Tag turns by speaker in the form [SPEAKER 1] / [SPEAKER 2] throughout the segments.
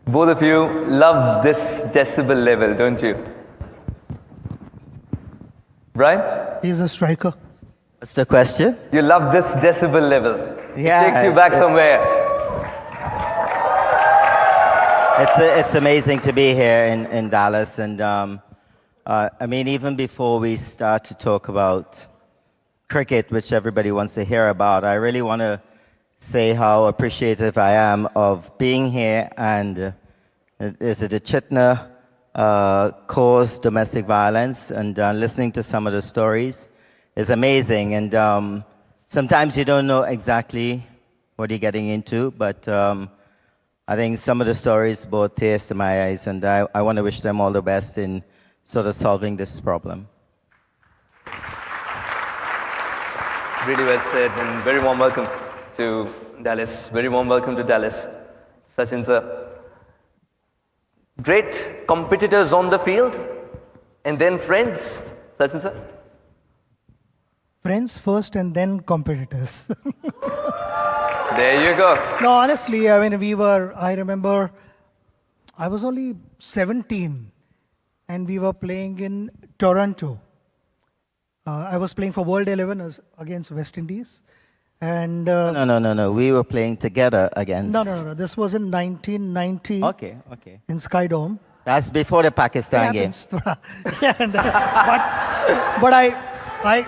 [SPEAKER 1] Both of you love this decibel level, don't you? Brian?
[SPEAKER 2] He's a striker.
[SPEAKER 3] What's the question?
[SPEAKER 1] You love this decibel level.
[SPEAKER 3] Yeah,
[SPEAKER 1] It takes you back somewhere.
[SPEAKER 3] It's amazing to be here in Dallas. And I mean, even before we start to talk about cricket, which everybody wants to hear about, I really want to say how appreciative I am of being here. And is it the Chitna caused domestic violence? And listening to some of the stories is amazing. And sometimes you don't know exactly what you're getting into, but I think some of the stories brought tears to my eyes, and I want to wish them all the best in sort of solving this problem.
[SPEAKER 1] Really well said, and very warm welcome to Dallas. Very warm welcome to Dallas. Sachin sir. Great competitors on the field, and then friends. Sachin sir.
[SPEAKER 2] Friends first and then competitors.
[SPEAKER 1] There you go.
[SPEAKER 2] No, honestly, I mean, I remember, I was only 17 and we were playing in Toronto. I was playing for World 11 against West Indies. And
[SPEAKER 3] No. We were playing together against...
[SPEAKER 2] No. This was in 1990.
[SPEAKER 3] Okay.
[SPEAKER 2] In Skydome.
[SPEAKER 3] That's before the Pakistan game.
[SPEAKER 2] Yeah, but I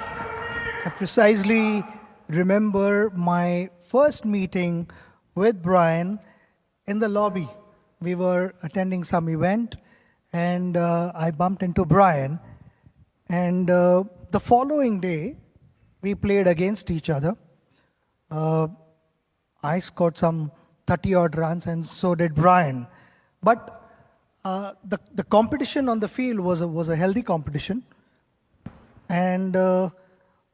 [SPEAKER 2] precisely remember my first meeting with Brian in the lobby. We were attending some event, and I bumped into Brian. And the following day, we played against each other. I scored some 30-odd runs, and so did Brian. But the competition on the field was a healthy competition. And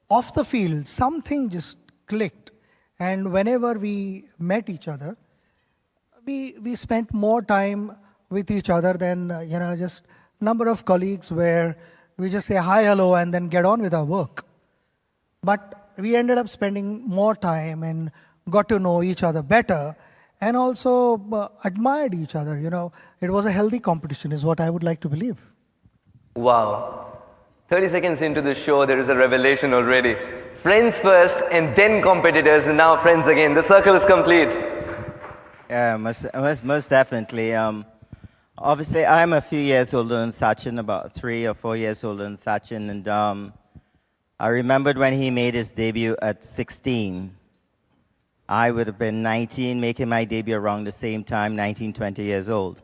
[SPEAKER 2] off the field, something just clicked. And whenever we met each other, we spent more time with each other than, just number of colleagues where we just say hi, hello, and then get on with our work. But we ended up spending more time and got to know each other better and also admired each other. It was a healthy competition is what I would like to believe.
[SPEAKER 1] Wow. 30 seconds into the show, there is a revelation already. Friends first, and then competitors, and now friends again. The circle is complete.
[SPEAKER 3] Yeah, most definitely. Obviously, I'm a few years older than Sachin, about 3 or 4 years older than Sachin, and I remembered when he made his debut at 16. I would have been 19, making my debut around the same time, 19, 20 years old.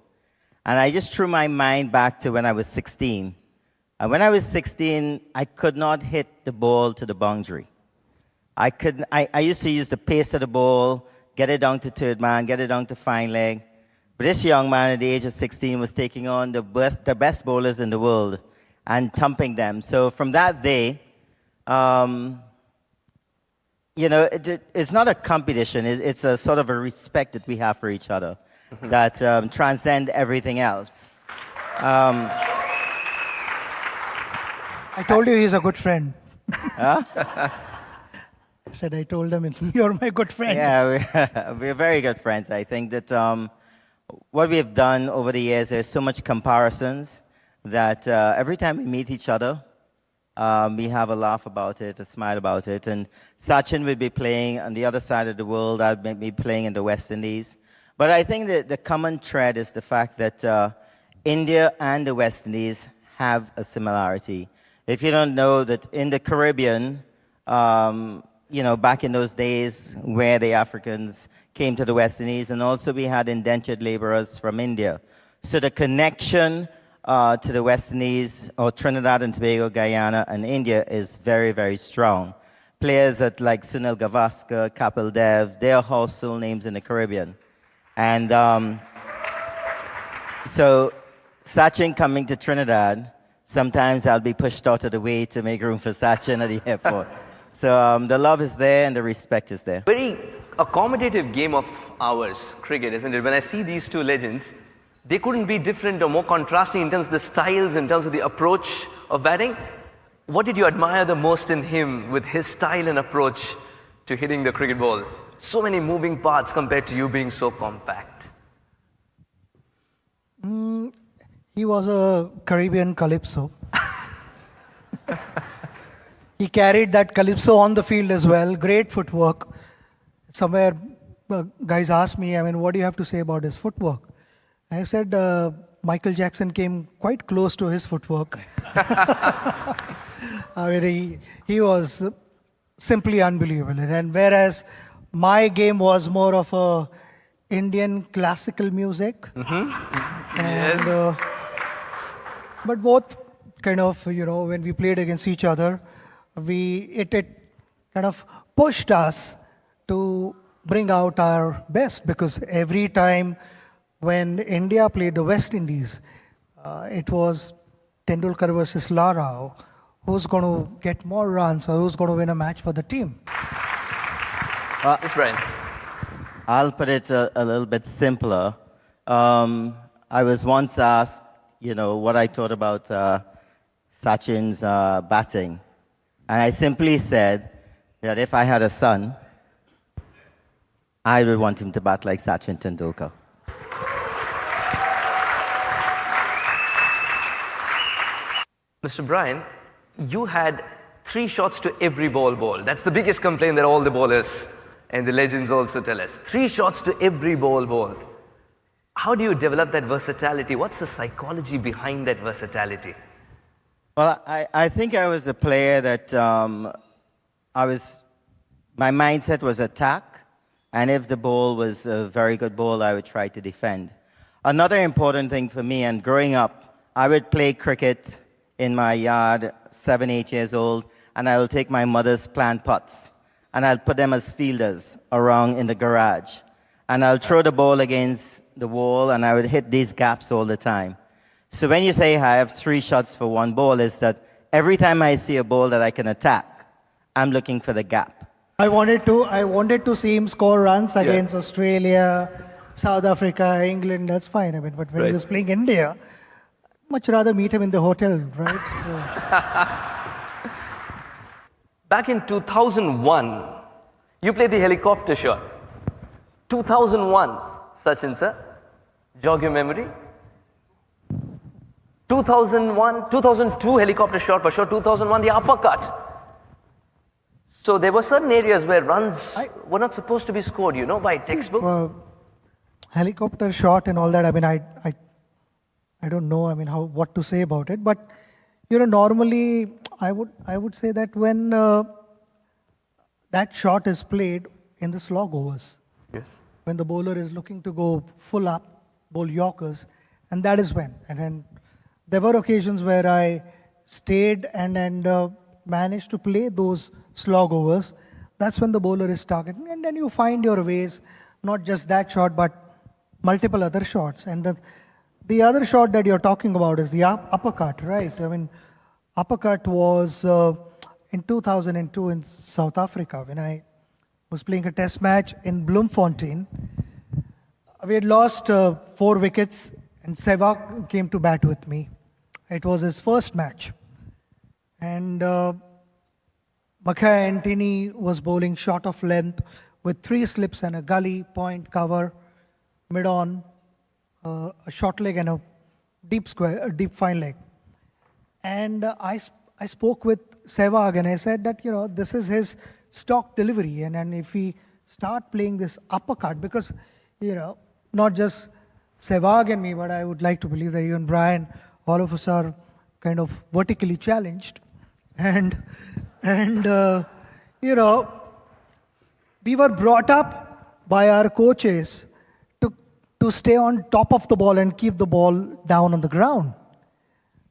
[SPEAKER 3] And I just threw my mind back to when I was 16. And when I was 16, I could not hit the ball to the boundary. I used to use the pace of the ball, get it down to third man, get it down to fine leg. But this young man at the age of 16 was taking on the best bowlers in the world and thumping them. So from that day, it's not a competition. It's a sort of a respect that we have for each other that transcend everything else.
[SPEAKER 2] I told you he's a good friend.
[SPEAKER 3] Huh?
[SPEAKER 2] I said, I told him, you're my good friend.
[SPEAKER 3] Yeah, we're very good friends. I think that what we have done over the years, there's so much comparisons that every time we meet each other, we have a laugh about it, a smile about it. And Sachin will be playing on the other side of the world. I'll be playing in the West Indies. But I think that the common thread is the fact that India and the West Indies have a similarity. If you don't know that in the Caribbean, back in those days where the Africans came to the West Indies, and also we had indentured laborers from India. So the connection to the West Indies, or Trinidad and Tobago, Guyana, and India is very, very strong. Players like Sunil Gavaskar, Kapil Dev, they are household names in the Caribbean. And so Sachin coming to Trinidad, sometimes I'll be pushed out of the way to make room for Sachin at the airport. So the love is there and the respect is there.
[SPEAKER 1] Very accommodative game of ours, cricket, isn't it? When I see these two legends, they couldn't be different or more contrasting in terms of the styles, in terms of the approach of batting. What did you admire the most in him with his style and approach to hitting the cricket ball? So many moving parts compared to you being so compact.
[SPEAKER 2] He was a Caribbean calypso. He carried that calypso on the field as well. Great footwork. Somewhere, guys asked me, I mean, what do you have to say about his footwork? I said, Michael Jackson came quite close to his footwork. I mean, he was simply unbelievable. And whereas my game was more of a Indian classical music, and
[SPEAKER 1] Yes.
[SPEAKER 2] but both kind of, when we played against each other, it kind of pushed us to bring out our best, because every time when India played the West Indies, it was Tendulkar versus Lara. Who's going to get more runs, or who's going to win a match for the team?
[SPEAKER 1] Yes, Brian.
[SPEAKER 3] I'll put it a little bit simpler. I was once asked, what I thought about Sachin's batting. And I simply said that if I had a son, I would want him to bat like Sachin Tendulkar.
[SPEAKER 1] Mr. Brian, you had 3 shots to every ball. That's the biggest complaint that all the bowlers and the legends also tell us. 3 shots to every ball. How do you develop that versatility? What's the psychology behind that versatility?
[SPEAKER 3] Well, I think I was a player that my mindset was attack, and if the ball was a very good ball, I would try to defend. Another important thing for me, and growing up, I would play cricket in my yard, 7, 8 years old, and I will take my mother's plant pots, and I'll put them as fielders around in the garage. And I'll throw the ball against the wall, and I would hit these gaps all the time. So when you say I have 3 shots for 1 ball, is that every time I see a ball that I can attack, I'm looking for the gap.
[SPEAKER 2] I wanted to see him score runs against Australia, South Africa, England. That's fine. I mean, but when he was playing India, much rather meet him in the hotel, right?
[SPEAKER 1] Back in 2001, you played the helicopter shot. 2001, Sachin sir, jog your memory. 2001, 2002 helicopter shot for sure, 2001 the uppercut. So there were certain areas where runs were not supposed to be scored, by textbook.
[SPEAKER 2] Helicopter shot and all that. I mean, I don't know. I mean, what to say about it. But normally I would say that when that shot is played in the slog overs,
[SPEAKER 1] Yes.
[SPEAKER 2] when the bowler is looking to go full up, bowl Yorkers, and that is when. And then there were occasions where I stayed and managed to play those slog overs. That's when the bowler is targeting, and then you find your ways, not just that shot, but multiple other shots. And the other shot that you're talking about is the uppercut, right? I mean, uppercut was in 2002 in South Africa when I was playing a test match in Bloemfontein. We had lost 4 wickets, and Sehwag came to bat with me. It was his first match. And Makhaya Antony was bowling short of length with 3 slips and a gully, point, cover, mid-on, a short leg and a deep fine leg. And I spoke with Sehwag and I said that, this is his stock delivery. And if we start playing this uppercut, because, not just Sehwag and me, but I would like to believe that even Brian, all of us are kind of vertically challenged. And we were brought up by our coaches to stay on top of the ball and keep the ball down on the ground.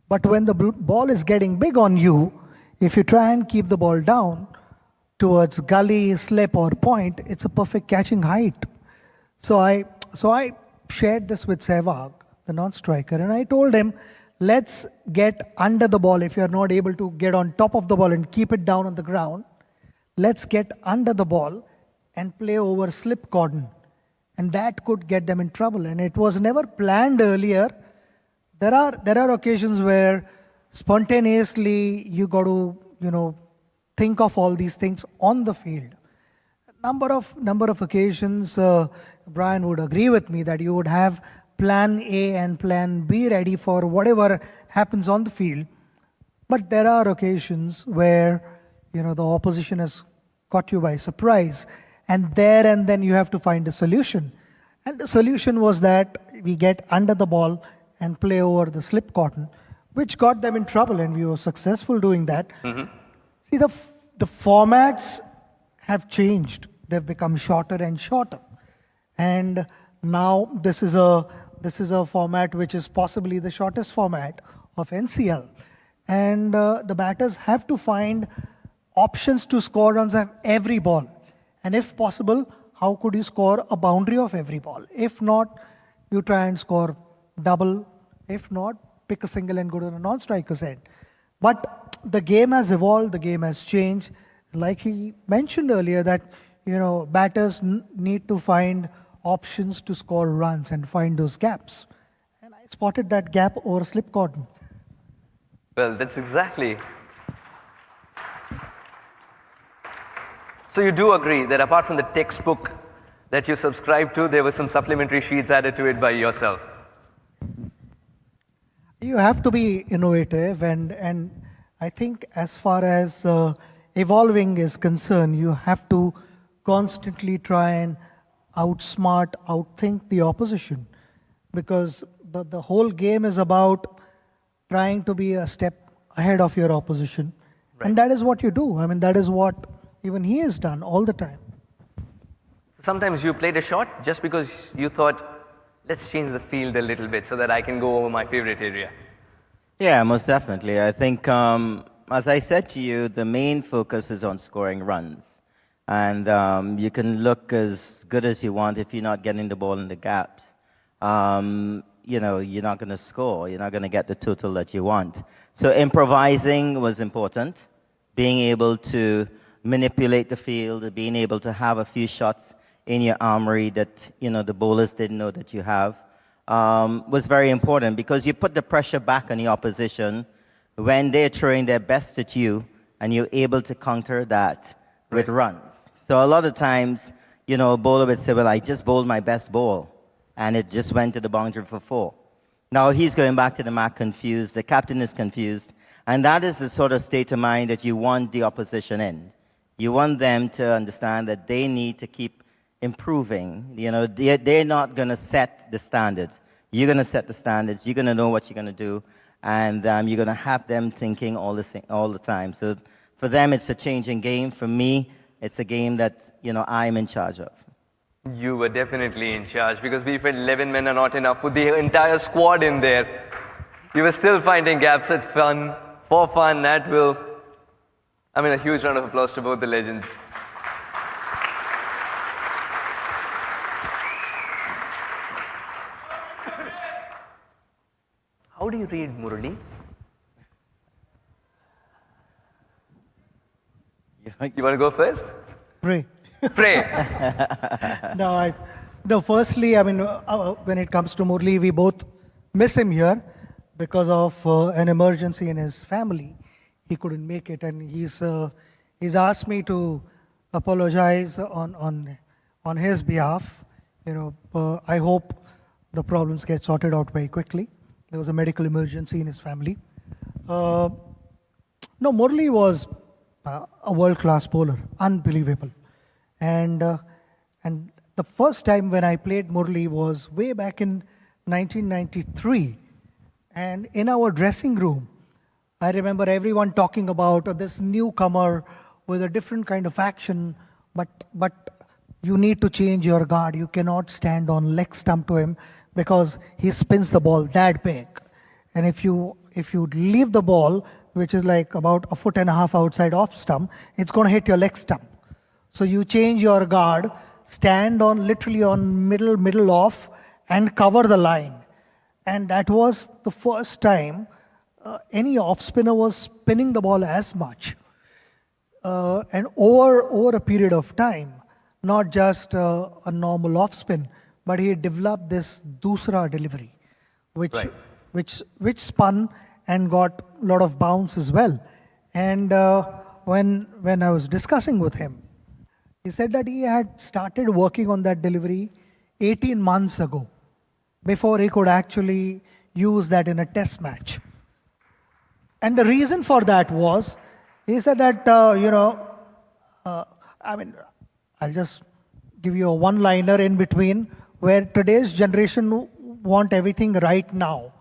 [SPEAKER 2] But when the ball is getting big on you, if you try and keep the ball down towards gully, slip, or point, it's a perfect catching height. So I shared this with Sehwag, the non-striker, and I told him, let's get under the ball. If you're not able to get on top of the ball and keep it down on the ground, let's get under the ball and play over slip cordon. And that could get them in trouble. And it was never planned earlier. There are occasions where spontaneously you got to, think of all these things on the field. Number of occasions, Brian would agree with me that you would have plan A and plan B ready for whatever happens on the field. But there are occasions where, the opposition has caught you by surprise, and then you have to find a solution. And the solution was that we get under the ball and play over the slip cotton, which got them in trouble, and we were successful doing that. See, the formats have changed. They've become shorter and shorter. And now this is a format which is possibly the shortest format of NCL. And the batters have to find options to score runs on every ball. And if possible, how could you score a boundary of every ball? If not, you try and score double. If not, pick a single and go to the non-striker's end. But the game has evolved, the game has changed. Like he mentioned earlier that, batters need to find options to score runs and find those gaps. And I spotted that gap over slip cotton.
[SPEAKER 1] Well, that's exactly. So you do agree that apart from the textbook that you subscribed to, there were some supplementary sheets added to it by yourself?
[SPEAKER 2] You have to be innovative, and I think as far as evolving is concerned, you have to constantly try and outsmart, outthink the opposition, because the whole game is about trying to be a step ahead of your opposition. Right. And that is what you do. I mean, that is what even he has done all the time.
[SPEAKER 1] Sometimes you played a shot just because you thought, let's change the field a little bit so that I can go over my favorite area.
[SPEAKER 3] Yeah, most definitely. I think, as I said to you, the main focus is on scoring runs. And you can look as good as you want if you're not getting the ball in the gaps. You're not going to score. You're not going to get the total that you want. So improvising was important. Being able to manipulate the field, being able to have a few shots in your armory that, the bowlers didn't know that you have, was very important, because you put the pressure back on the opposition when they're throwing their best at you, and you're able to counter that with runs. So a lot of times, a bowler would say, well, I just bowled my best ball, and it just went to the boundary for 4. Now he's going back to the mat confused, the captain is confused, and that is the sort of state of mind that you want the opposition in. You want them to understand that they need to keep improving. They're not going to set the standards. You're going to set the standards. You're going to know what you're going to do, and you're going to have them thinking all the time. So for them, it's a changing game. For me, it's a game that I'm in charge of.
[SPEAKER 1] You were definitely in charge, because we felt 11 men are not enough. Put the entire squad in there. You were still finding gaps for fun, at will. A huge round of applause to both the legends. How do you read Murali? You want to go first?
[SPEAKER 2] Pray.
[SPEAKER 1] Pray.
[SPEAKER 2] Firstly, when it comes to Murali, we both miss him here because of an emergency in his family. He couldn't make it, and he's asked me to apologize on his behalf. I hope the problems get sorted out very quickly. There was a medical emergency in his family. Murali was a world-class bowler, unbelievable. And the first time when I played Murali was way back in 1993. And in our dressing room, I remember everyone talking about this newcomer with a different kind of action, but you need to change your guard. You cannot stand on leg stump to him because he spins the ball that big. And if you leave the ball, which is like about 1.5 feet outside off stump, it's going to hit your leg stump. So you change your guard, stand on literally on middle off, and cover the line. And that was the first time any off spinner was spinning the ball as much. And over a period of time, not just a normal off spin, but he developed this dusra delivery, which spun and got a lot of bounce as well. And when I was discussing with him, he said that he had started working on that delivery 18 months ago. before he could actually use that in a test match. And the reason for that was, he said that, I mean, I'll just give you a one-liner in between, where today's generation want everything right now.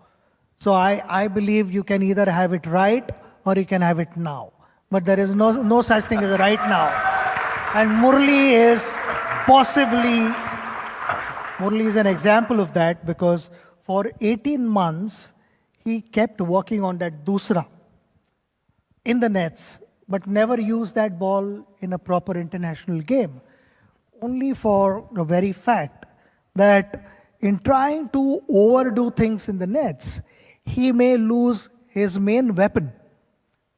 [SPEAKER 2] So I believe you can either have it right or you can have it now. But there is no such thing as right now. And Murali is an example of that, because for 18 months, he kept working on that dusra in the nets, but never used that ball in a proper international game. Only for the very fact that in trying to overdo things in the nets, he may lose his main weapon.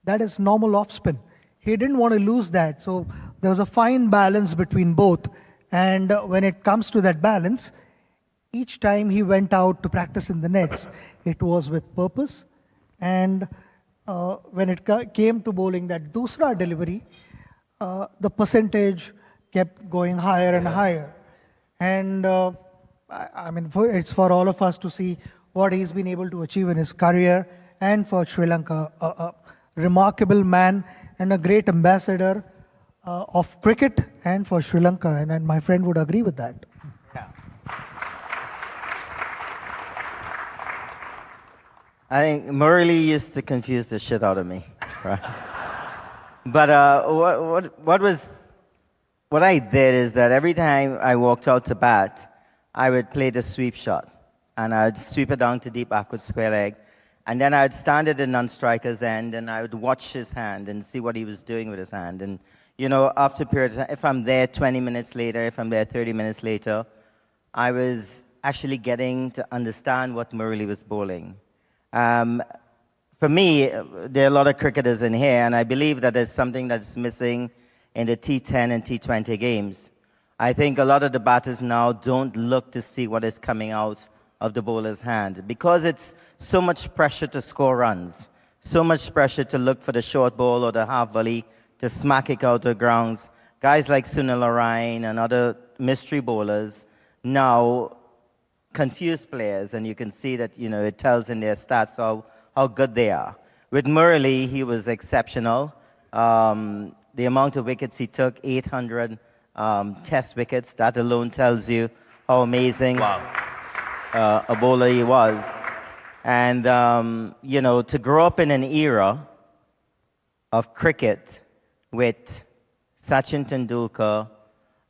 [SPEAKER 2] That is normal off spin. He didn't want to lose that. So there was a fine balance between both. And when it comes to that balance, each time he went out to practice in the nets, it was with purpose. And when it came to bowling that dusra delivery, the percentage kept going higher and higher. And I mean, it's for all of us to see what he's been able to achieve in his career, and for Sri Lanka, a remarkable man and a great ambassador of cricket, and for Sri Lanka. And my friend would agree with that.
[SPEAKER 3] I think Murali used to confuse the shit out of me. Right? But what I did is that every time I walked out to bat, I would play the sweep shot. And I'd sweep it down to deep backward square leg. And then I'd stand at the non-striker's end, and I would watch his hand and see what he was doing with his hand. And, after a period of time, if I'm there 20 minutes later, if I'm there 30 minutes later, I was actually getting to understand what Murali was bowling. For me, there are a lot of cricketers in here, and I believe that there's something that's missing in the T10 and T20 games. I think a lot of the batters now don't look to see what is coming out of the bowler's hand, because it's so much pressure to score runs, so much pressure to look for the short ball or the half volley to smack it out of grounds. Guys like Sunil Narine and other mystery bowlers now confuse players, and you can see that it tells in their stats how good they are. With Murali, he was exceptional. The amount of wickets he took, 800 test wickets, that alone tells you how amazing a bowler he was. And, to grow up in an era of cricket with Sachin Tendulkar,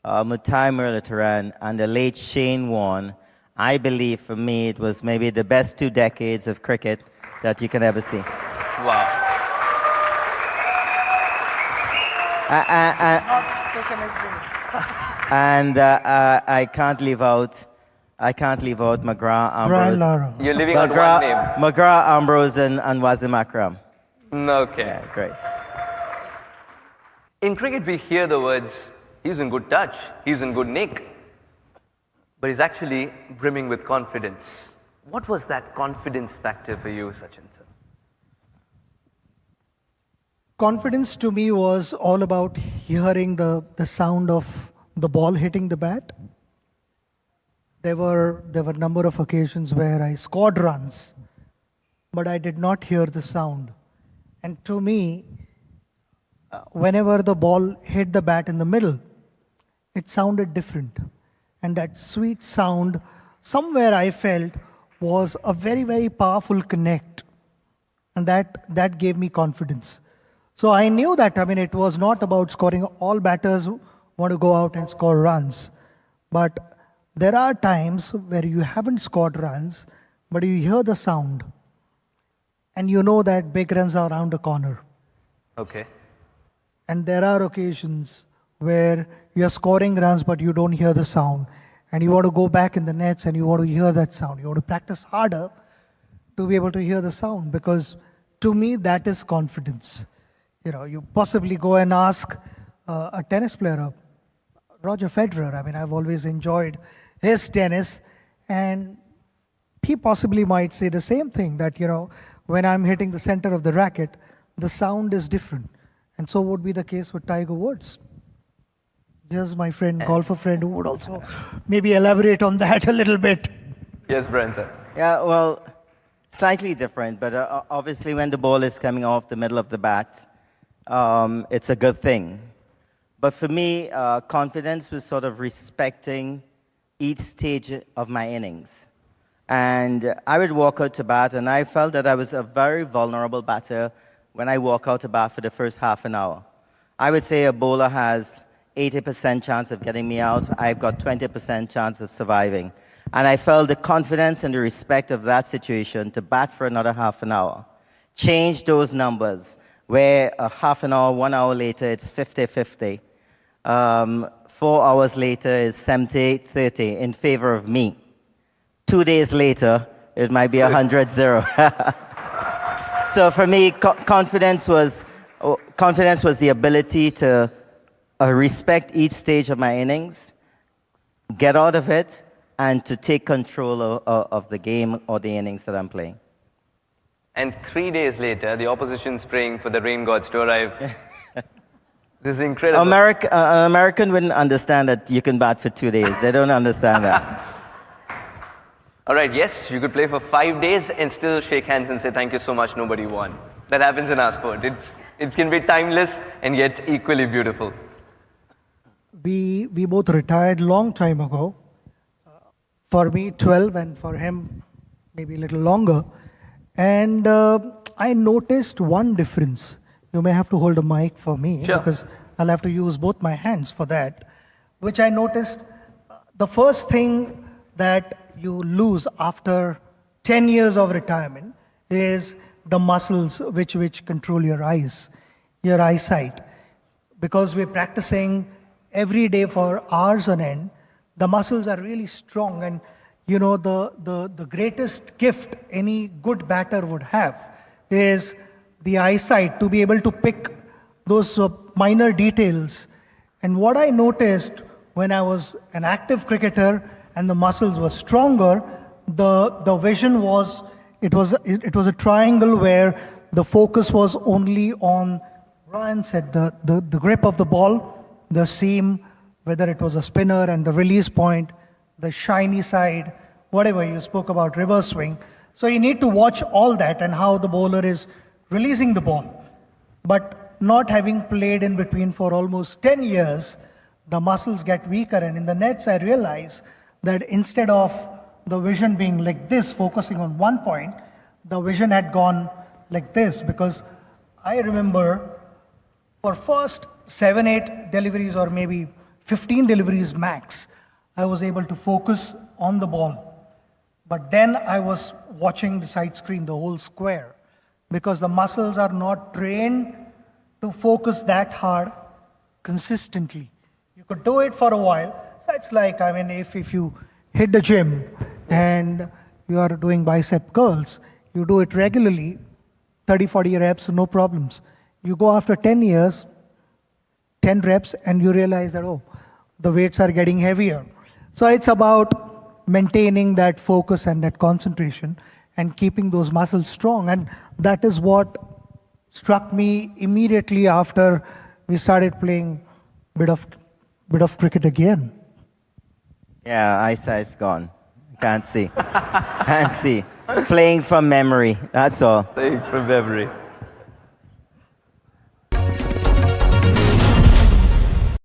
[SPEAKER 3] Murali, and the late Shane Warne, I believe for me it was maybe the best 2 decades of cricket that you can ever see.
[SPEAKER 1] Wow.
[SPEAKER 3] And I can't leave out McGrath, Ambrose.
[SPEAKER 2] Lara.
[SPEAKER 1] You're living on one name.
[SPEAKER 3] McGrath, Ambrose, and Wasim Akram.
[SPEAKER 1] Okay.
[SPEAKER 3] Yeah, great.
[SPEAKER 1] In cricket, we hear the words, he's in good touch, he's in good nick. But he's actually brimming with confidence. What was that confidence factor for you, Sachin sir?
[SPEAKER 2] Confidence to me was all about hearing the sound of the ball hitting the bat. There were a number of occasions where I scored runs, but I did not hear the sound. And to me, whenever the ball hit the bat in the middle, it sounded different. And that sweet sound, somewhere I felt, was a very, very powerful connect. And that gave me confidence. So I knew that, it was not about scoring. All batters want to go out and score runs. But there are times where you haven't scored runs, but you hear the sound. And you know that big runs are around the corner.
[SPEAKER 1] Okay.
[SPEAKER 2] And there are occasions where you're scoring runs, but you don't hear the sound. And you want to go back in the nets and you want to hear that sound. You want to practice harder to be able to hear the sound, because to me, that is confidence. You possibly go and ask a tennis player, Roger Federer. I've always enjoyed his tennis, and he possibly might say the same thing, that, when I'm hitting the center of the racket, the sound is different. And so would be the case with Tiger Woods. Here's my friend, golfer friend, who would also maybe elaborate on that a little bit.
[SPEAKER 1] Yes, Brian, sir.
[SPEAKER 3] Yeah, well, slightly different, but obviously when the ball is coming off the middle of the bat, it's a good thing. But for me, confidence was sort of respecting each stage of my innings. And I would walk out to bat, and I felt that I was a very vulnerable batter when I walk out to bat for the first half an hour. I would say a bowler has 80% chance of getting me out. I've got 20% chance of surviving. And I felt the confidence and the respect of that situation to bat for another half an hour. Change those numbers, where a half an hour, 1 hour later, it's 50-50. 4 hours later is 70-30 in favor of me. 2 days later, it might be 100-0. So for me, confidence was the ability to respect each stage of my innings, get out of it, and to take control of the game or the innings that I'm playing.
[SPEAKER 1] And 3 days later, the opposition's praying for the rain gods to arrive. This is incredible.
[SPEAKER 3] An American wouldn't understand that you can bat for 2 days. They don't understand that.
[SPEAKER 1] All right, yes, you could play for 5 days and still shake hands and say, thank you so much, nobody won. That happens in our sport. It can be timeless and yet equally beautiful.
[SPEAKER 2] We both retired long time ago. For me, 12, and for him, maybe a little longer. And I noticed one difference. You may have to hold a mic for me,
[SPEAKER 1] sure,
[SPEAKER 2] because I'll have to use both my hands for that. Which I noticed, the first thing that you lose after 10 years of retirement is the muscles which control your eyes, your eyesight. Because we're practicing every day for hours on end, the muscles are really strong, and you know the greatest gift any good batter would have is the eyesight, to be able to pick those minor details. And what I noticed when I was an active cricketer and the muscles were stronger, the vision was, it was a triangle where the focus was only on, Ryan said, the grip of the ball, the seam, whether it was a spinner, and the release point, the shiny side, whatever you spoke about, reverse swing. So you need to watch all that and how the bowler is releasing the ball. But not having played in between for almost 10 years, the muscles get weaker. And in the nets, I realized that instead of the vision being like this, focusing on one point, the vision had gone like this. Because I remember for first 7-8 deliveries, or maybe 15 deliveries max, I was able to focus on the ball. But then I was watching the side screen, the whole square, because the muscles are not trained to focus that hard consistently. You could do it for a while. So it's like, I mean, if you hit the gym and you are doing bicep curls, you do it regularly, 30, 40 reps, no problems. You go after 10 years, 10 reps, and you realize that, oh, the weights are getting heavier. So it's about maintaining that focus and that concentration and keeping those muscles strong. And that is what struck me immediately after we started playing bit of cricket again.
[SPEAKER 3] Yeah, eyesight's gone. Can't see. Can't see. Playing from memory, that's all.
[SPEAKER 1] Playing from memory.